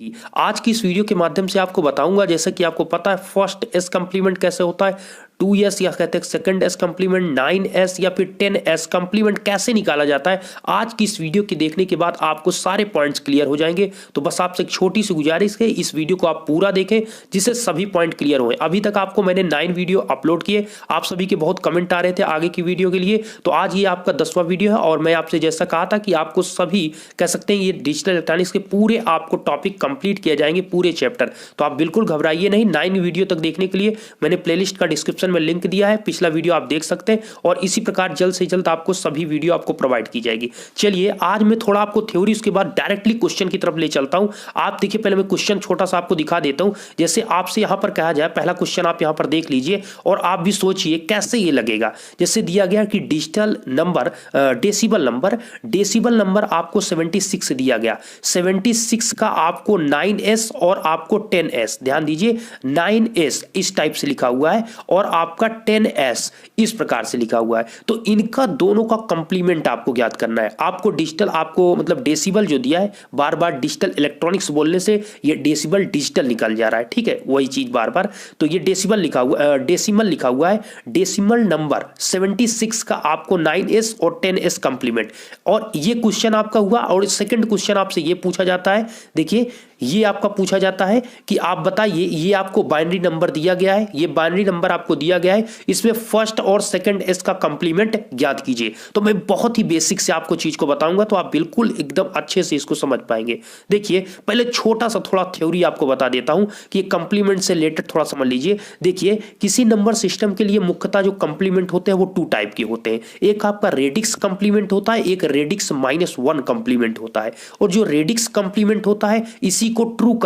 आज की इस वीडियो के माध्यम से आपको बताऊंगा, जैसा कि आपको पता है फर्स्ट एस कम्प्लीमेंट कैसे होता है, 2s या कहते हैं सेकंड एस कम्प्लीमेंट, 9s या फिर 10s कम्प्लीमेंट कैसे निकाला जाता है। आज की इस वीडियो के देखने के बाद आपको सारे पॉइंट्स क्लियर हो जाएंगे। तो बस आपसे एक छोटी सी गुजारिश है, इस वीडियो को आप पूरा देखें जिससे सभी पॉइंट क्लियर हुए। अभी तक आपको मैंने 9 वीडियो अपलोड किए, आप सभी के बहुत कमेंट आ रहे थे आगे की वीडियो के लिए, तो आज ये आपका 10वां वीडियो है। और मैं आपसे जैसा कहा था कि आपको सभी कह सकते हैं ये डिजिटल इलेक्ट्रॉनिक्स के पूरे आपको टॉपिक कंप्लीट किए जाएंगे, पूरे चैप्टर। तो आप बिल्कुल घबराइए नहीं, 9 वीडियो तक देखने के लिए मैंने प्लेलिस्ट का डिस्क्रिप्शन में लिंक दिया है, पिछला वीडियो आप देख सकते हैं। और इसी प्रकार जल्द से जल्द आपको सभी वीडियो आपको प्रोवाइड की जाएगी। चलिए आज मैं थोड़ा आपको थ्योरी, उसके बाद डायरेक्टली क्वेश्चन की तरफ ले चलता हूं। आप देखिए, पहले मैं क्वेश्चन छोटा सा आपको दिखा देता हूं। जैसे आपसे यहां पर कहा जाए, पहला क्वेश्चन आप यहां पर देख लीजिए और आप भी सोचिए कैसे ये लगेगा। जैसे दिया गया कि डिजिटल नंबर, डेसिबल नंबर आपको 76 दिया गया, 76 का आपको 9s और आपको 10s, ध्यान दीजिए 9s इस टाइप से लिखा हुआ है और आपका 10s इस प्रकार से लिखा हुआ है। तो इनका दोनों का कंप्लीमेंट आपको ज्ञात करना है। आपको डिजिटल, आपको मतलब डेसिबल जो दिया है, बार बार डिजिटल इलेक्ट्रॉनिक्स बोलने से ये डेसिबल डिजिटल निकल जा रहा है, ठीक है, वही चीज बार बार। तो ये डेसिबल लिखा हुआ, डेसिमल लिखा हुआ है। डेसिमल नंबर 76 का आपको 9s और 10s कंप्लीमेंट। और ये क्वेश्चन आपका हुआ। और सेकंड क्वेश्चन आपसे ये पूछा जाता है, देखिए ये आपका पूछा जाता है कि आप बताइए, ये आपको बाइनरी नंबर दिया गया है, ये बाइनरी नंबर आपको दिया गया है, इसमें फर्स्ट और सेकंड एस का कंप्लीमेंट ज्ञात कीजिए। तो मैं बहुत ही बेसिक से आपको चीज को बताऊंगा, तो आप बिल्कुल एकदम अच्छे से इसको समझ पाएंगे। देखिए पहले छोटा सा थोड़ा थ्योरी आपको बता देता हूं कि कंप्लीमेंट से रिलेटेड थोड़ा समझ लीजिए। देखिए किसी नंबर सिस्टम के लिए मुख्यतः जो कंप्लीमेंट होते हैं वो 2 टाइप के होते हैं। एक आपका रेडिक्स कंप्लीमेंट होता है, एक रेडिक्स -1 कंप्लीमेंट होता है। और जो रेडिक्स कंप्लीमेंट होता है इसी को ट्रू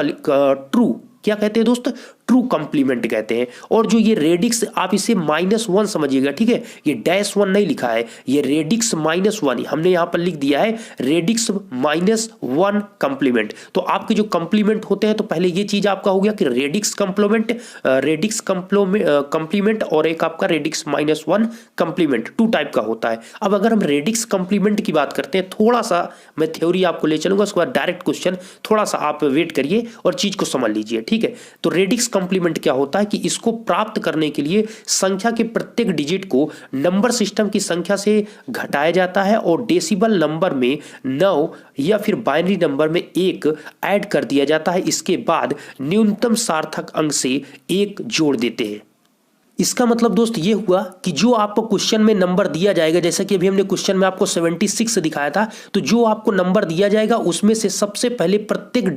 क्या कहते हैं दोस्त, ट्रू कंप्लीमेंट कहते हैं। और जो ये रेडिक्स, आप इसे -1 समझिएगा, ठीक है, ये -1 नहीं लिखा है, ये रेडिक्स -1 हमने यहां पर लिख दिया है, रेडिक्स -1 कंप्लीमेंट। तो आपके जो कंप्लीमेंट होते हैं, तो पहले ये चीज आपका हो गया कि रेडिक्स कंप्लीमेंट और एक आपका रेडिक्स -1 कंप्लीमेंट, 2 टाइप का होता है। अब अगर हम रेडिक्स कंप्लीमेंट की बात करते हैं, थोड़ा सा मैं थ्योरी आपको ले चलूंगा, उसके बाद डायरेक्ट क्वेश्चन, थोड़ा सा आप वेट करिए और चीज को समझ लीजिए, ठीक है। तो रेडिक्स कंप्लीमेंट क्या होता है कि इसको प्राप्त करने के लिए संख्या के प्रत्येक डिजिट को नंबर सिस्टम की संख्या से घटाया जाता है और डेसिबल नंबर में 9 या फिर बाइनरी नंबर में 1 ऐड कर दिया जाता है। इसके बाद न्यूनतम सार्थक अंक से 1 जोड़ देते हैं। इसका मतलब दोस्त ये हुआ कि जो आपको क्वेश्चन में नंबर दिया जाएगा, जैसा कि अभी हमने क्वेश्चन में आपको 76 दिखाया था, तो जो आपको नंबर दिया जाएगा उसमें से सबसे पहले प्रत्येक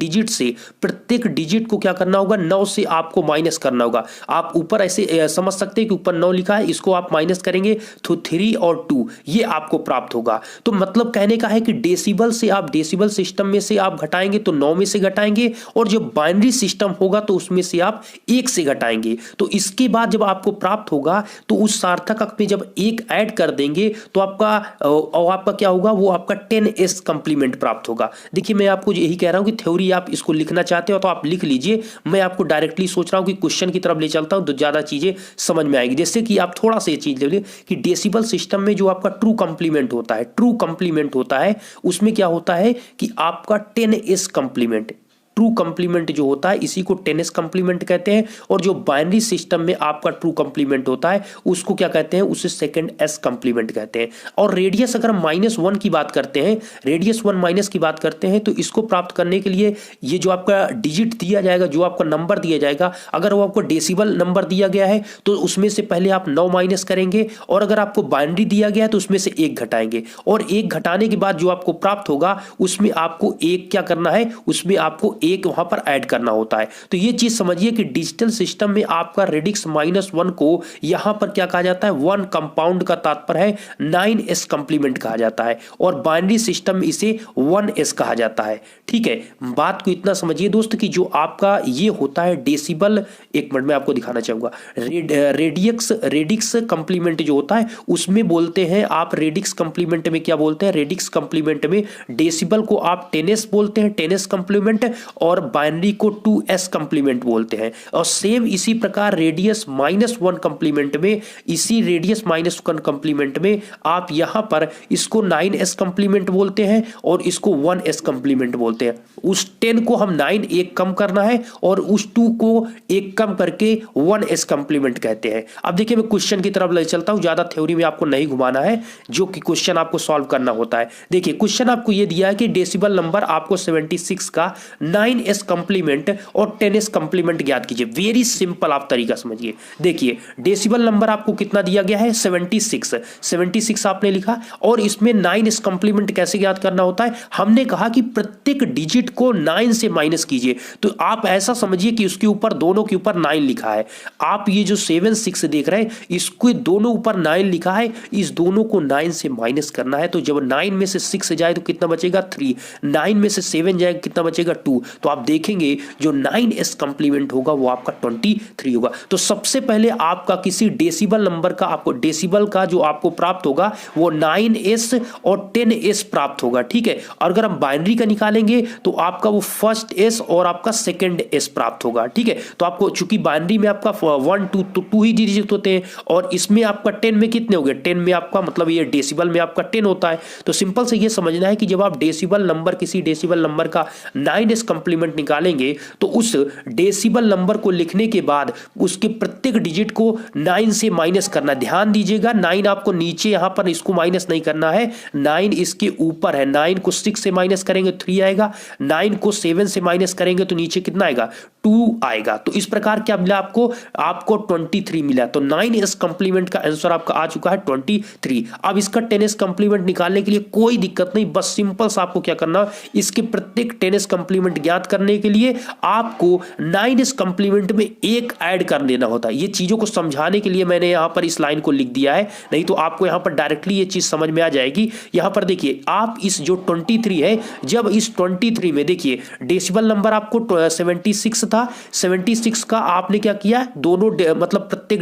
डिजिट को क्या करना होगा, 9 से आपको माइनस करना होगा। आप ऊपर ऐसे समझ सकते हैं कि ऊपर 9 लिखा है, इसको आप माइनस करेंगे तो 3 और 2 ये आपको प्राप्त होगा। तो मतलब कहने का है कि डेसिबल से आप, डेसिबल सिस्टम में से आप घटाएंगे तो 9 में से घटाएंगे, और जो बाइनरी सिस्टम होगा तो उसमें से आप 1 से घटाएंगे। तो इसके बाद जब आपको प्राप्त होगा तो उस सार्थक अंक में जब 1 ऐड कर देंगे तो आपका क्या होगा, वो आपका 10s कंप्लीमेंट प्राप्त होगा। देखिए मैं आपको यही कह रहा हूं कि थ्योरी आप इसको लिखना चाहते हो तो आप लिख लीजिए, मैं आपको डायरेक्टली सोच रहा हूं कि क्वेश्चन की तरफ ले चलता हूं तो ज्यादा चीजें समझ में आएगी। जैसे कि आप थोड़ा सा ये चीज ले लीजिए कि डेसिबल सिस्टम में जो आपका ट्रू कंप्लीमेंट होता है, उसमें क्या होता है कि आपका 10s कंप्लीमेंट, ट्रू कंप्लीमेंट जो होता है इसी को 10s कंप्लीमेंट कहते हैं। और जो बाइनरी सिस्टम में आपका ट्रू कंप्लीमेंट होता है उसको क्या कहते हैं, उसे सेकंड s कंप्लीमेंट कहते हैं। और रेडियस अगर -1 की बात करते हैं, रेडियस 1 की बात करते हैं, तो इसको प्राप्त करने के लिए ये जो आपका डिजिट दिया जाएगा, जो आपका नंबर दिया जाएगा, अगर वो आपको डेसिबल नंबर दिया गया है तो उसमें से पहले आप 9 माइनस करेंगे, और अगर आपको बाइनरी दिया गया है तो उसमें से 1 घटाएंगे, और 1 घटाने के बाद जो आपको प्राप्त होगा उसमें आपको 1 क्या करना है, उसमें आपको 1 वहां पर ऐड करना होता है। तो ये चीज समझिए कि डिजिटल सिस्टम में आपका रेडिक्स -1 को यहां पर क्या कहा जाता है, 1 कंपाउंड का तात्पर्य है 9s कंप्लीमेंट कहा जाता है, और बाइनरी सिस्टम में इसे 1s कहा जाता है, ठीक है। बात को इतना समझिए दोस्त कि जो आपका ये होता है डेसिबल, एक मिनट में आपको दिखाना चाहूंगा, रेडिक्स कंप्लीमेंट जो होता है उसमें बोलते हैं आप, रेडिक्स कंप्लीमेंट में क्या बोलते हैं, रेडिक्स कंप्लीमेंट में डेसिबल को आप 10s बोलते हैं, 10s कंप्लीमेंट, और बाइनरी को 2s कंप्लीमेंट बोलते हैं। और सेम इसी प्रकार रेडियस -1 कंप्लीमेंट में, इसी रेडियस -1 कंप्लीमेंट में आप यहां पर इसको 9s कंप्लीमेंट बोलते हैं और इसको 1s कंप्लीमेंट बोलते हैं। उस 10 को हम 9 एक कम करना है और उस 2 को एक कम करके 1s कंप्लीमेंट कहते हैं। अब देखिए मैं क्वेश्चन की तरफ ले चलता हूं, ज्यादा थ्योरी में आपको नहीं घुमाना है, जो कि क्वेश्चन आपको सॉल्व करना होता है। देखिए क्वेश्चन आपको यह दिया है कि डेसिबल नंबर आपको 76 का 9s कंप्लीमेंट और 10s कंप्लीमेंट ज्ञात कीजिए। वेरी सिंपल आप तरीका समझिए। देखिए डेसिबल नंबर आपको कितना दिया गया है 76 आपने लिखा और इसमें 9s कंप्लीमेंट कैसे ज्ञात करना होता है, हमने कहा कि प्रत्येक डिजिट को 9 से माइनस कीजिए। तो आप ऐसा समझिए कि उसके ऊपर, दोनों के ऊपर 9 लिखा है। आप ये जो 7 6 देख रहे हैं, इसके दोनों ऊपर 9 लिखा है, इस दोनों को 9 से माइनस करना है। तो जब 9 में से 6 जाए तो कितना बचेगा 3, 9 में से 7 जाएगा कितना बचेगा 2। तो आप देखेंगे जो 9s कंप्लीमेंट होगा वो आपका 23 होगा। तो सबसे पहले आपका किसी डेसिबल नंबर का, आपको डेसिबल का जो आपको प्राप्त होगा वो 9s और 10s प्राप्त होगा, ठीक है। और अगर हम बाइनरी का निकालेंगे तो आपका वो फर्स्ट s और आपका सेकंड s प्राप्त होगा, ठीक है। तो आपको चूंकि बाइनरी में आपका 1 2 तो 2 ही डिजिट होते हैं और इसमें आपका 10 में कितने हो गए, 10 में आपका मतलब ये डेसिबल में आपका 10 होता है। तो सिंपल से ये समझना है कि जब आप डेसिबल नंबर, किसी डेसिबल नंबर का 9s कंप्लीमेंट निकालेंगे तो उस डेसिबल नंबर को लिखने के बाद उसके प्रत्येक डिजिट को 9 से माइनस करना। ध्यान दीजिएगा 9 आपको नीचे यहां पर इसको माइनस नहीं करना है, 9 इसके ऊपर है। 9 को 6 से माइनस करेंगे 3 आएगा, 9 को 7 से माइनस करेंगे तो नीचे कितना आएगा 2 आएगा। तो इस प्रकार क्या मिला आपको 23 मिला। तो 9s कंप्लीमेंट का आंसर आपका आ चुका है 23। अब इसका 10s कंप्लीमेंट निकालने के लिए कोई दिक्कत नहीं, बस सिंपल सा आपको क्या करना, इसके प्रत्येक 10s कंप्लीमेंट ज्ञात करने के लिए आपको 9s कंप्लीमेंट में एक ऐड कर देना होता है। ये चीजों को समझाने के लिए मैंने यहां पर इस लाइन को लिख दिया है, नहीं तो आपको यहां पर डायरेक्टली ये चीज समझ में आ जाएगी। यहां पर देखिए आप इस जो 23 है, जब इस 23 में देखिए डेसिबल नंबर आपको 76 था, 76 का आपने क्या किया, दोनों मतलब प्रत्येक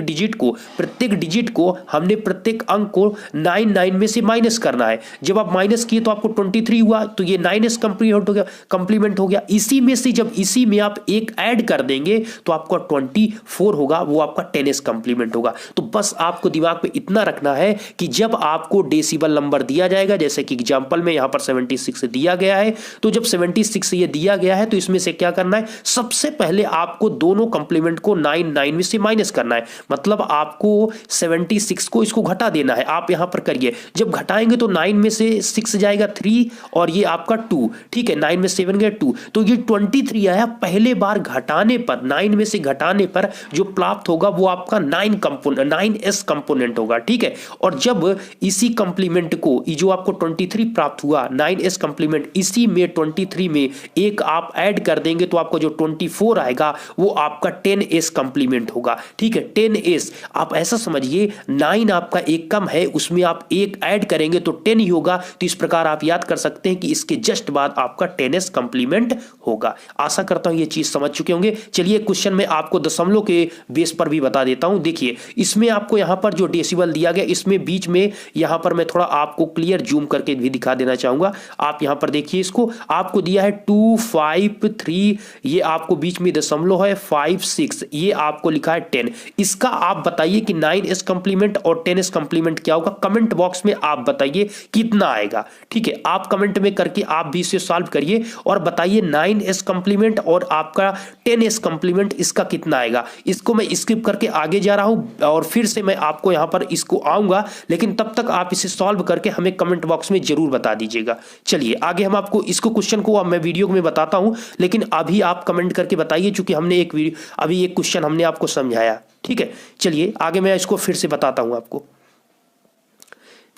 डिजिट को हमने प्रत्येक अंक को 9 में से माइनस करना है। जब आप माइनस किए तो आपको 23 हुआ, तो ये 9s कंप्लीमेंट हो गया। इसी में से जब इसी में आप एक ऐड कर देंगे तो आपका 24 होगा, वो आपका 10s कंप्लीमेंट होगा। तो बस आपको दिमाग में इतना रखना है कि जब आपको डेसिबल नंबर दिया जाएगा, जैसे कि एग्जांपल में यहां पर 76 दिया गया है, तो जब 76 ये दिया गया है तो इसमें से क्या करना है, सबसे पहले आपको दोनों कंप्लीमेंट को 9 में से माइनस करना है। मतलब आपको 76 को इसको घटा देना है। आप यहां पर करिए, जब घटाएंगे तो 9 में से 6 जाएगा 3 और ये आपका 2, ठीक है। 9 में 7 गए 2, तो ये 23 आया। पहले बार घटाने पर, 9 में से घटाने पर जो प्राप्त होगा वो आपका 9s कंपोनेंट होगा, ठीक है। और जब इसी कंप्लीमेंट को, जो आपको 23 प्राप्त हुआ 9s कंप्लीमेंट, इसी में 23 में एक आप ऐड कर देंगे तो आपको जो 24 आएगा वो आपका 10s कंप्लीमेंट होगा, ठीक है। 10s आप ऐसा समझिए 9 आपका एक कम है, उसमें आप एक ऐड करेंगे तो 10 ही होगा। तो इस प्रकार आप याद कर सकते हैं कि इसके जस्ट बाद आपका 10s कंप्लीमेंट होगा। आशा करता हूं ये चीज समझ चुके होंगे। चलिए क्वेश्चन में आपको दशमलव के बेस पर भी बता देता हूं। देखिए इसमें आपको यहां पर जो डेसिबल दिया गया, इसमें बीच में यहां पर मैं थोड़ा आपको क्लियर जूम करके भी दिखा देना चाहूंगा। आप यहां पर देखिए, इसको आपको दिया है 2 5 3, ये आपको बीच में दशमलव है, 5 6, ये आपको लिखा है 10। इसका आप बताइए कि 9s कंप्लीमेंट और 10s कंप्लीमेंट क्या होगा, कमेंट बॉक्स में आप बताइए कितना आएगा, ठीक है। आप कमेंट में करके आप भी इसे सॉल्व करिए और बताइए 9s कंप्लीमेंट और आपका 10s कंप्लीमेंट इसका कितना आएगा। इसको मैं स्किप करके आगे जा रहा हूं और फिर से मैं आपको यहां पर इसको आऊंगा, लेकिन तब तक आप इसे सॉल्व करके हमें कमेंट बॉक्स में जरूर बता दीजिएगा। चलिए आगे हम आपको इसको क्वेश्चन को मैं वीडियो में बताता हूं, लेकिन अभी आप कमेंट करके बताइए, चूंकि हमने अभी एक क्वेश्चन हमने आपको समझाया, ठीक है। चलिए आगे मैं इसको फिर से बताता हूं आपको।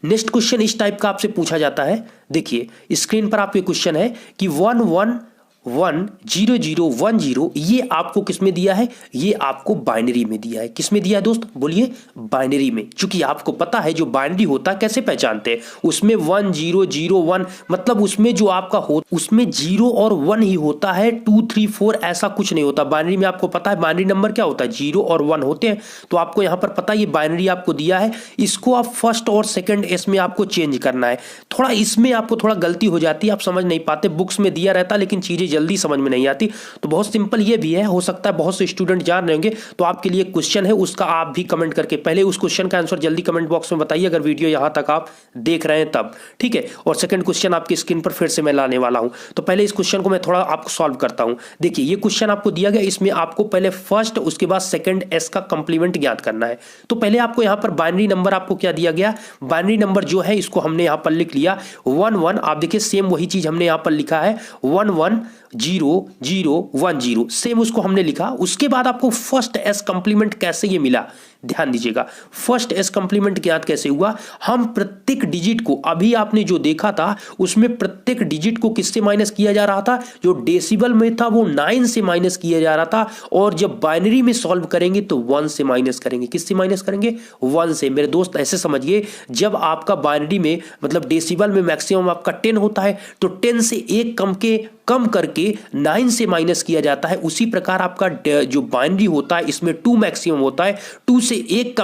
नेक्स्ट क्वेश्चन इस टाइप का आपसे पूछा जाता है। देखिए स्क्रीन पर आपके क्वेश्चन है कि 1 1 1 0 0 1 0, ये आपको किसमें दिया है, ये आपको बाइनरी में दिया है। किसमें दिया है दोस्त, बोलिए बाइनरी में। क्योंकि आपको पता है जो बाइनरी होता है कैसे पहचानते हैं, उसमें 1 0 0 1, मतलब उसमें जो आपका उसमें 0 और 1 ही होता है, 2 3 4 ऐसा कुछ नहीं होता। बाइनरी में आपको पता है बाइनरी नंबर क्या होता है, 0 और 1 होते हैं। तो आपको यहां पर पता है ये बाइनरी आपको दिया है, इसको आप फर्स्ट और सेकंड एस में आपको चेंज करना है। थोड़ा इसमें आपको थोड़ा गलती हो जाती है, आप समझ नहीं पाते, बुक्स में दिया रहता है लेकिन चीजें जल्दी समझ में नहीं आती। तो बहुत सिंपल ये भी है, हो सकता है बहुत से स्टूडेंट जान रहे होंगे, तो आपके लिए क्वेश्चन है उसका आप भी कमेंट करके पहले उस क्वेश्चन का आंसर जल्दी कमेंट बॉक्स में बताइए, अगर वीडियो यहां तक आप देख रहे हैं तब, ठीक है। और सेकंड क्वेश्चन आपकी स्क्रीन पर फिर से मैं लाने वाला हूं। तो पहले इस क्वेश्चन को मैं थोड़ा आपको सॉल्व करता हूं। देखिए ये क्वेश्चन आपको दिया गया, इसमें आपको पहले फर्स्ट उसके बाद सेकंड एस का कंप्लीमेंट ज्ञात करना है। तो पहले आपको यहां पर बाइनरी नंबर आपको क्या दिया गया, बाइनरी नंबर जो है इसको हमने यहां पर लिख लिया 1 1। आप देखिए सेम वही चीज हमने यहां पर लिखा है 1 1 0 0 1 0, सेम उसको हमने लिखा। उसके बाद आपको फर्स्ट एस कंप्लीमेंट कैसे ये मिला, ध्यान दीजिएगा। फर्स्ट एस कंप्लीमेंट ज्ञात कैसे हुआ, हम प्रत्येक डिजिट को, अभी आपने जो देखा था उसमें प्रत्येक डिजिट को किससे माइनस किया जा रहा था, जो डेसिबल में था वो 9 से माइनस किया जा रहा था, और जब बाइनरी में सॉल्व करेंगे तो 1 से माइनस करेंगे। किससे माइनस करेंगे, 1 से। मेरे दोस्त ऐसे समझिए, जब आपका बाइनरी में मतलब डेसिबल में मैक्सिमम आपका 10 होता है, तो 10 से एक कम करके 9 से माइनस किया जाता है। उसी प्रकार आपका जो बाइनरी होता है इसमें 2 मैक्सिमम होता है, 2 से एक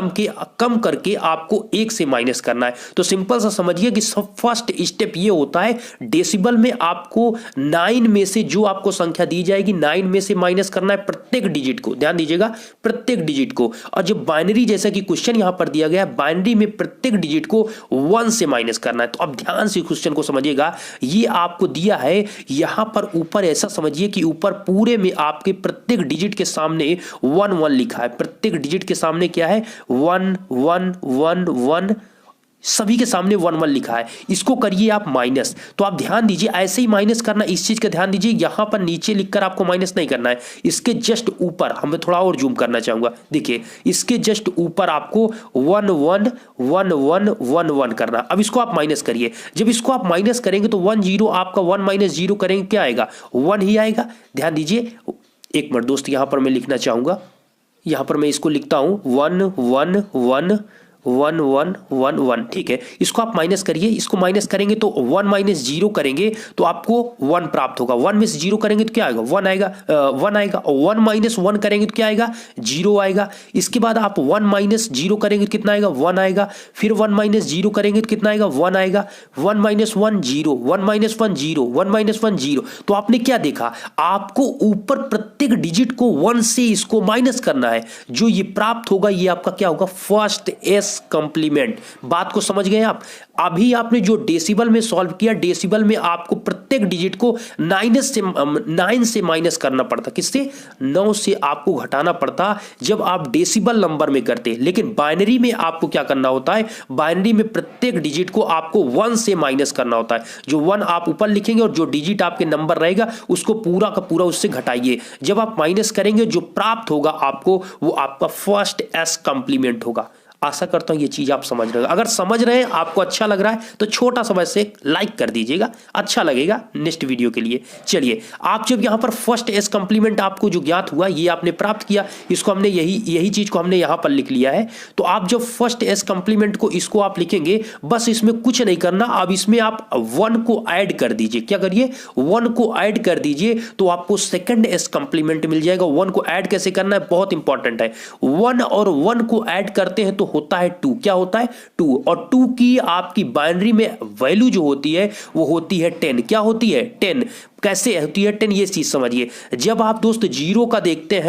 कम करके आपको 1 से माइनस करना है। तो सिंपल सा समझिए कि फर्स्ट स्टेप ये होता है, डेसिबल में आपको 9 में से जो आपको संख्या दी जाएगी 9 में से माइनस करना है प्रत्येक डिजिट को, ध्यान दीजिएगा प्रत्येक डिजिट को। और जब बाइनरी जैसा कि क्वेश्चन यहां पर दिया गया है, बाइनरी में प्रत्येक डिजिट को 1 से माइनस करना है। तो अब ध्यान से क्वेश्चन को समझिएगा, ये आपको दिया है यहां पर ऊपर ऐसा समझिए कि ऊपर पूरे में आपके प्रत्येक डिजिट के सामने 1 1 लिखा है। प्रत्येक डिजिट के सामने क्या है 1 1 1 1, सभी के सामने 1 1 लिखा है। इसको करिए आप माइनस। तो आप ध्यान दीजिए ऐसे ही माइनस करना, इस चीज का ध्यान दीजिए, यहां पर नीचे लिखकर आपको माइनस नहीं करना है, इसके जस्ट ऊपर हमें थोड़ा और जूम करना चाहूंगा। देखिए इसके जस्ट ऊपर आपको 1 1 1 1 1 1 करना। अब इसको आप माइनस करिए, जब इसको आप माइनस करेंगे तो 1 0 आपका 1 माइनस 0 करेंगे क्या आएगा, 1 ही आएगा। ध्यान दीजिए, एक मिनट दोस्त, यहां पर मैं लिखना चाहूंगा, यहां पर मैं इसको लिखता हूं 1 1 1 1 1 1 1, ठीक है। इसको आप माइनस करिए, इसको माइनस करेंगे तो 1 माइनस 0 करेंगे तो आपको 1 प्राप्त होगा। 1 में से 0 करेंगे तो क्या आएगा, 1 आएगा, 1 आएगा। और 1 माइनस 1 करेंगे तो क्या आएगा, 0 आएगा। इसके बाद आप 1 माइनस 0 करेंगे तो कितना आएगा, 1 आएगा। फिर 1 माइनस 0 करेंगे तो कितना आएगा, 1 आएगा। 1 माइनस 1 0, 1 माइनस 1 0, 1 माइनस 1 0। तो आपने क्या देखा, आपको ऊपर प्रत्येक डिजिट को 1 से इसको माइनस करना है, जो ये प्राप्त होगा ये आपका क्या होगा, फर्स्ट एस कंप्लीमेंट। बात को समझ गए आप। अभी आपने जो डेसिबल में सॉल्व किया, डेसिबल में आपको प्रत्येक डिजिट को 9 से माइनस करना पड़ता, किससे, 9 से आपको घटाना पड़ता जब आप डेसिबल नंबर में करते। लेकिन बाइनरी में आपको क्या करना होता है, बाइनरी में प्रत्येक डिजिट को आपको 1 से माइनस करना होता है। जो 1 आप ऊपर लिखेंगे और जो डिजिट आपके नंबर रहेगा उसको पूरा का पूरा उससे घटाइए। जब आप माइनस करेंगे जो प्राप्त होगा आपको, वो आपका फर्स्ट एस कंप्लीमेंट होगा। आशा करता हूं ये चीज आप समझ रहे हो। अगर समझ रहे हैं, आपको अच्छा लग रहा है तो छोटा सा वैसे लाइक कर दीजिएगा, अच्छा लगेगा नेक्स्ट वीडियो के लिए। चलिए, आप जब यहां पर फर्स्ट एस कंप्लीमेंट आपको जो ज्ञात हुआ ये आपने प्राप्त किया, इसको हमने यही चीज को हमने यहां पर लिख लिया है। तो आप जब फर्स्ट एस कंप्लीमेंट को इसको आप लिखेंगे, बस इसमें कुछ नहीं करना, अब इसमें आप 1 को ऐड कर दीजिए। क्या करिए, 1 को ऐड कर दीजिए तो आपको सेकंड एस कंप्लीमेंट मिल जाएगा। 1 को ऐड कैसे करना है, बहुत इंपॉर्टेंट है। 1 और 1 को ऐड करते हैं तो होता है 2। क्या होता है, 2। और 2 की आपकी बाइनरी में वैल्यू जो होती है वो होती है 10। क्या होती है, 10। कैसे होती है 10, ये चीज समझिए। जब आप दोस्त 0 का देखते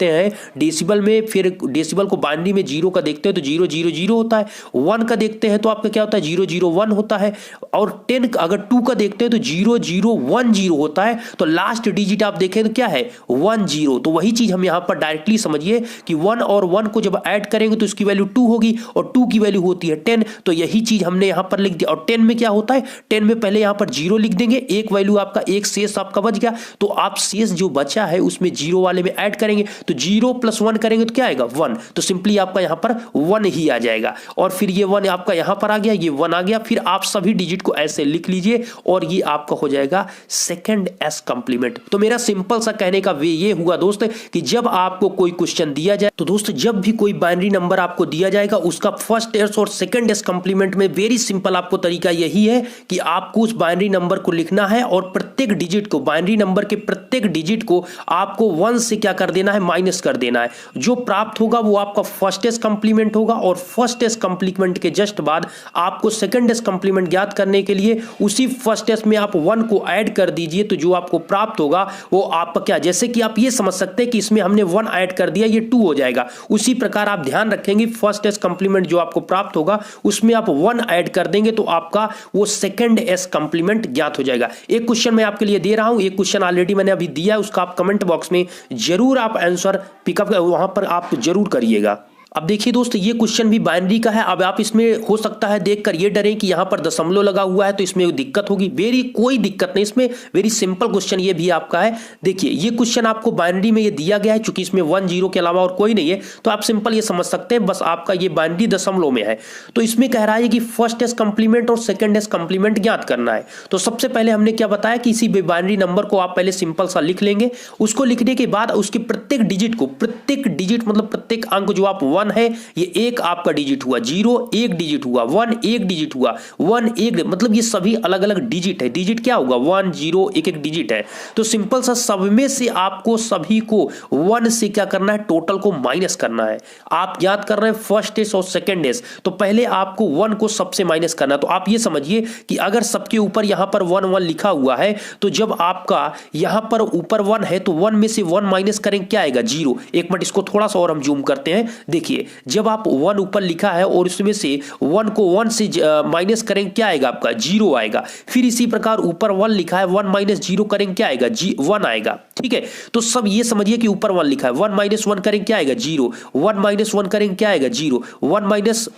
हैं डेसिबल में, फिर डेसिबल को बाइनरी में 0 का देखते हैं तो 0 0 0 होता है। 1 का देखते हैं तो आपका क्या होता है, 0 0 1 होता है। और 10 अगर 2 का देखते हैं तो 0 0 1 0 होता है। तो लास्ट डिजिट आप देखें तो क्या है, 1 0। तो वही चीज हम यहां पर डायरेक्टली समझिए कि 1 और 1 को जब ऐड करेंगे तो इसकी वैल्यू 2 होगी और 2 की वैल्यू होती है 10। तो यही चीज हमने यहां पर लिख दिया। और 10 में क्या होता है, 10 में पहले यहां पर 0 लिख देंगे, एक वैल्यू आपका, एक शेष आपका बच गया। तो आप शेष जो बचा है उसमें 0 वाले में ऐड करेंगे तो 0 + 1 करेंगे तो क्या आएगा, 1। तो सिंपली आपका यहां पर 1 ही आ जाएगा। और फिर ये 1 आपका यहां पर आ गया, ये 1 आ गया। फिर आप सभी डिजिट को ऐसे लिख लीजिए और ये आपका हो जाएगा सेकंड एस कंप्लीमेंट। तो मेरा सिंपल सा कहने का वे ये हुआ दोस्त कि जब आपको कोई क्वेश्चन दिया जाए, तो दोस्त जब भी कोई बाइनरी नंबर आपको दिया जाएगा उसका फर्स्ट एस और सेकंड एस कंप्लीमेंट में वेरी सिंपल आपको तरीका यही है कि आपको उस बाइनरी नंबर को लिखना है और प्रत्येक डिजिट को, बाइनरी नंबर के प्रत्येक डिजिट को आपको 1 से क्या कर देना है, माइनस कर देना है। जो प्राप्त होगा वो आपका फर्स्टेस्ट कंप्लीमेंट होगा और फर्स्टेस्ट कंप्लीमेंट के जस्ट बाद आपको सेकंडेस्ट कंप्लीमेंट ज्ञात करने के लिए उसी फर्स्टेस्ट में आप 1 को ऐड कर दीजिए, तो जो आपको प्राप्त होगा वो आपका क्या, जैसे कि आप ये समझ सकते हैं कि इसमें हमने 1 ऐड कर दिया, ये 2 हो जाएगा। उसी प्रकार आप ध्यान रखेंगे फर्स्टेस्ट कंप्लीमेंट जो आपको प्राप्त होगा उसमें आप 1 ऐड कर देंगे तो आपका वो सेकंड एस कंप्लीमेंट ज्ञात हो जाएगा। एक क्वेश्चन मैं आपके लिए दे रहा हूं, एक क्वेश्चन ऑलरेडी मैंने अभी दिया है, उसका आप कमेंट बॉक्स में जरूर आप आंसर पिकअप वहां पर आप जरूर करिएगा। अब देखिए दोस्त, ये क्वेश्चन भी बाइनरी का है। अब आप इसमें हो सकता है देखकर ये डरें कि यहां पर दशमलव लगा हुआ है तो इसमें दिक्कत होगी। कोई दिक्कत नहीं, इसमें वेरी सिंपल क्वेश्चन ये भी आपका है। देखिए ये क्वेश्चन आपको बाइनरी में ये दिया गया है, चूंकि इसमें 1 0 के अलावा और कोई नहीं है तो आप सिंपल ये समझ सकते हैं, बस आपका ये बाइनरी दशमलव में है। तो इसमें कह रहा है कि फर्स्ट एस कंप्लीमेंट और सेकंड एस कंप्लीमेंट ज्ञात करना है। तो सबसे पहले हमने क्या बताया कि इसी बाइनरी नंबर को आप पहले सिंपल सा लिख लेंगे। उसको लिखने के बाद उसके प्रत्येक डिजिट को, प्रत्येक डिजिट मतलब प्रत्येक अंक जो आप 1 है, ये एक आपका डिजिट हुआ, 0 एक डिजिट हुआ, 1 एक डिजिट हुआ, 1 एक, मतलब ये सभी अलग अलग डिजिट है। डिजिट क्या होगा, 1 0 एक एक डिजिट है। तो सिंपल सा सब में से आपको सभी को 1 से क्या करना है, टोटल को माइनस करना है। आप याद कर रहे हैं फर्स्ट एस और सेकंड एस, तो पहले आपको 1 को सबसे माइनस करना है। तो आप ये समझिए कि अगर सबके ऊपर यहां पर 1 1 लिखा हुआ है तो जब आपका यहां पर ऊपर 1 है तो 1 में से 1 माइनस करेंगे, क्या आएगा, 0। एक मिनट इसको थोड़ा सा और हम जूम करते हैं। देखिए जब आप 1 ऊपर लिखा है और उसमें से 1 को 1 से माइनस करेंगे, क्या आएगा आपका, 0 आएगा। फिर इसी प्रकार ऊपर 1 लिखा है, 1 माइनस 0 करेंगे, क्या आएगा, 1 आएगा। ठीक है, तो सब ये समझिए कि ऊपर 1 लिखा है, 1 माइनस 1 करेंगे, क्या आएगा, 0। 1 माइनस 1 करेंगे, क्या आएगा, 0। 1 माइनस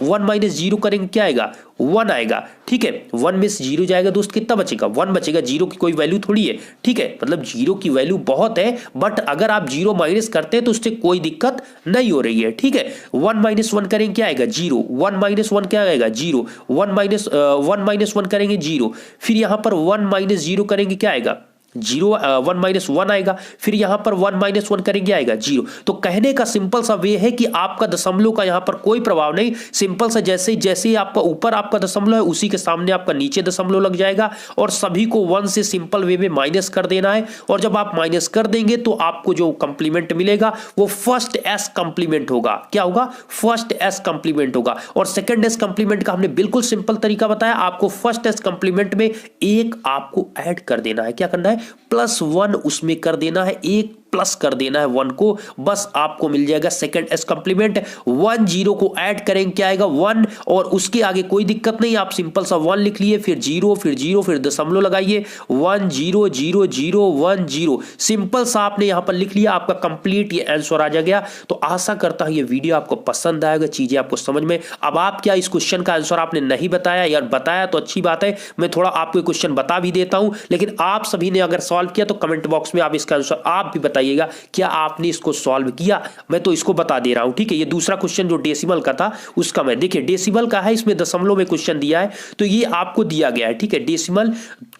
0 करेंगे, क्या आएगा, 1 आएगा। ठीक है, 1 में से 0 जाएगा दोस्त, कितना बचेगा, 1 बचेगा। 0 की कोई वैल्यू थोड़ी है, ठीक है, मतलब 0 की वैल्यू बहुत है, बट अगर आप 0 माइनस करते हैं तो उससे कोई दिक्कत नहीं हो रही है। ठीक है, 1 माइनस 1 करेंगे, क्या आएगा, 0। 1 माइनस 1 क्या आएगा, 0। 1 माइनस 1 करेंगे, 0। फिर यहां पर 1 माइनस 0 करेंगे, क्या आएगा, 0। 1 माइनस 1 आएगा। फिर यहां पर 1 माइनस 1 करेंगे, आएगा 0। तो कहने का सिंपल सा वे है कि आपका दशमलव का यहां पर कोई प्रभाव नहीं, सिंपल सा जैसे जैसे आपका ऊपर आपका दशमलव है उसी के सामने आपका नीचे दशमलव लग जाएगा और सभी को 1 से सिंपल वे में माइनस कर देना है। और जब आप माइनस कर देंगे तो आपको जो कंप्लीमेंट मिलेगा वो फर्स्ट एस कंप्लीमेंट होगा। क्या होगा, फर्स्ट एस कंप्लीमेंट होगा। और सेकंड एस कंप्लीमेंट का हमने बिल्कुल सिंपल तरीका बताया, आपको फर्स्ट एस कंप्लीमेंट में एक आपको ऐड कर देना है। क्या करना है, +1 उसमें कर देना है, एक प्लस कर देना है 1 को, बस आपको मिल जाएगा सेकंड एस कंप्लीमेंट। 1 0 को ऐड करेंगे, क्या आएगा, 1। और उसके आगे कोई दिक्कत नहीं, आप सिंपल सा 1 लिख लिए, फिर 0 फिर 0 फिर दशमलव लगाइए, 1 0 0 0 1 0। सिंपल सा आपने यहां पर लिख लिया, आपका कंप्लीट ये आंसर आ गया। तो आशा करता हूं ये वीडियो आपको पसंद आएगा, चीजें आपको समझ में। अब आप क्या इस क्वेश्चन का आंसर आपने नहीं बताया, यार बताया तो अच्छी बात है, मैं थोड़ा आपको क्वेश्चन बता भी देता हूं, लेकिन आप सभी ने अगर सॉल्व किया तो कमेंट बॉक्स में आप इसका आंसर आप भी बताइएगा क्या आपने इसको सॉल्व किया। मैं तो इसको बता दे रहा हूं, ठीक है। ये दूसरा क्वेश्चन जो डेसिमल का था उसका मैं, देखिए डेसिमल का है, इसमें दशमलव में क्वेश्चन दिया है तो ये आपको दिया गया है, ठीक है। डेसिमल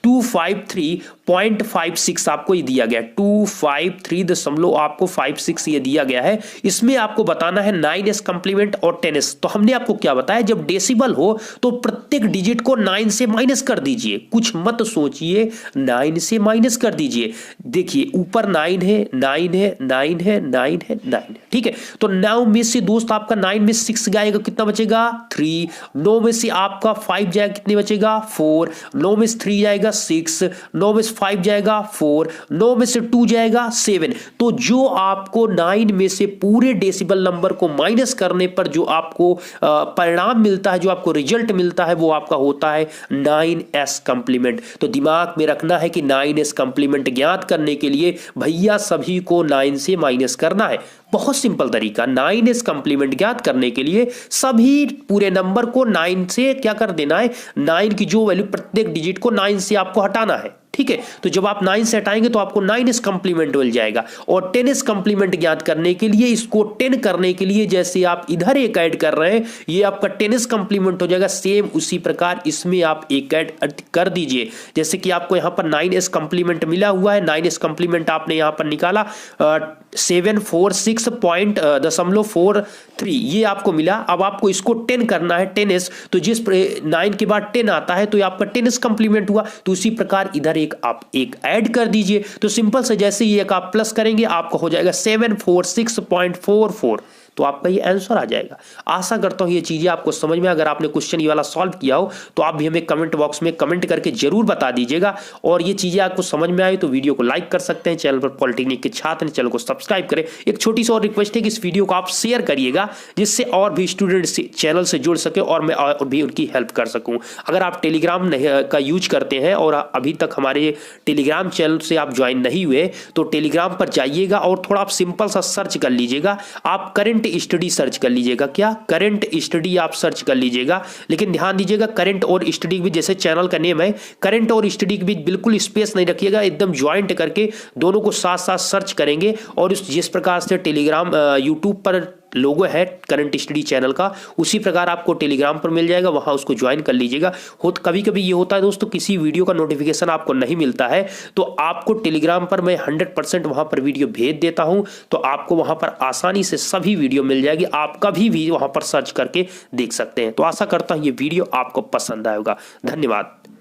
253.56 आपको ये दिया गया है, 253.56 ये दिया गया है। इसमें आपको बताना है 9s कंप्लीमेंट और 10s। तो हमने आपको क्या बताया, जब डेसिमल हो तो प्रत्येक डिजिट को 9 से माइनस कर दीजिए, कुछ मत सोचिए, 9 से माइनस कर दीजिए। देखिए ऊपर 9 है, 9 है, 9 है, 9 है, 9 है, ठीक है। तो 9 में से दोस्त आपका 9 में 6 जाएगा, कितना बचेगा, 3। 9 में से आपका 5 जाएगा, कितने बचेगा, 4। 9 में से 3 जाएगा, 6। 9 में से 5 जाएगा, 4। 9 में से 2 जाएगा, 7। तो जो आपको 9 में से पूरे डेसिमल नंबर को माइनस करने पर जो आपको परिणाम मिलता है, जो आपको रिजल्ट मिलता है, वो आपका होता है 9s कंप्लीमेंट। तो दिमाग में रखना है कि 9s कंप्लीमेंट ज्ञात करने के लिए भैया सभी को 9 से माइनस करना है। बहुत सिंपल तरीका, 9s कंप्लीमेंट ज्ञात करने के लिए सभी पूरे नंबर को 9 से क्या कर देना है, 9 की जो वैल्यू प्रत्येक डिजिट को 9 से आपको हटाना है, ठीक है। तो जब आप 9 से हटाएंगे तो आपको 9s कंप्लीमेंट मिल जाएगा। और 10s कंप्लीमेंट ज्ञात करने के लिए, इसको 10 करने के लिए जैसे आप इधर एक ऐड कर रहे हैं, ये आपका 10s कंप्लीमेंट हो जाएगा। सेम उसी प्रकार इसमें आप एक ऐड कर दीजिए, जैसे कि आपको यहां पर 9s कंप्लीमेंट मिला हुआ है, 9s कंप्लीमेंट आपने यहां पर निकाला, 746.43 ये आपको मिला। अब आपको इसको 10 करना है, 10s, तो जिस 9 के बाद 10 आता है तो ये आपका 10s कंप्लीमेंट हुआ। तो उसी प्रकार इधर एक आप एक ऐड कर दीजिए। तो सिंपल से जैसे ही एक आप प्लस करेंगे आपका हो जाएगा 746.44, तो आपका ये आंसर आ जाएगा। आशा करता हूं ये चीजें आपको समझ में। अगर आपने क्वेश्चन ये वाला सॉल्व किया हो तो आप भी हमें कमेंट बॉक्स में कमेंट करके जरूर बता दीजिएगा। और ये चीजें आपको समझ में आई तो वीडियो को लाइक कर सकते हैं। चैनल पर पॉलिटेक्निक के छात्र चैनल को सब्सक्राइब करें। एक छोटी सी और रिक्वेस्ट है कि इस वीडियो को आप शेयर करिएगा, जिससे और भी स्टूडेंट चैनल से जुड़ सके और मैं और भी उनकी हेल्प कर सकूं। अगर आप टेलीग्राम का यूज करते हैं और अभी तक हमारे टेलीग्राम चैनल से आप ज्वाइन नहीं हुए तो टेलीग्राम पर जाइएगा और थोड़ा आप सिंपल सा सर्च कर लीजिएगा। आप करंट स्टडी सर्च कर लीजिएगा। क्या करंट स्टडी आप सर्च कर लीजिएगा, लेकिन ध्यान दीजिएगा करंट और स्टडी के बीच, जैसे चैनल का नेम है करंट और स्टडी के बीच बिल्कुल स्पेस नहीं रखिएगा, एकदम ज्वाइंट करके दोनों को साथ साथ सर्च करेंगे। और जिस प्रकार से टेलीग्राम यूट्यूब पर लोगो है करंट स्टडी चैनल का, उसी प्रकार आपको टेलीग्राम पर मिल जाएगा, वहां उसको ज्वाइन कर लीजिएगा। कभी कभी ये होता है दोस्तों, किसी वीडियो का नोटिफिकेशन आपको नहीं मिलता है तो आपको टेलीग्राम पर मैं 100% वहां पर वीडियो भेज देता हूं, तो आपको वहां पर आसानी से सभी वीडियो मिल जाएगी। आप कभी भी वहां पर सर्च करके देख सकते हैं। तो आशा करता हूं ये वीडियो आपको पसंद आएगा। धन्यवाद।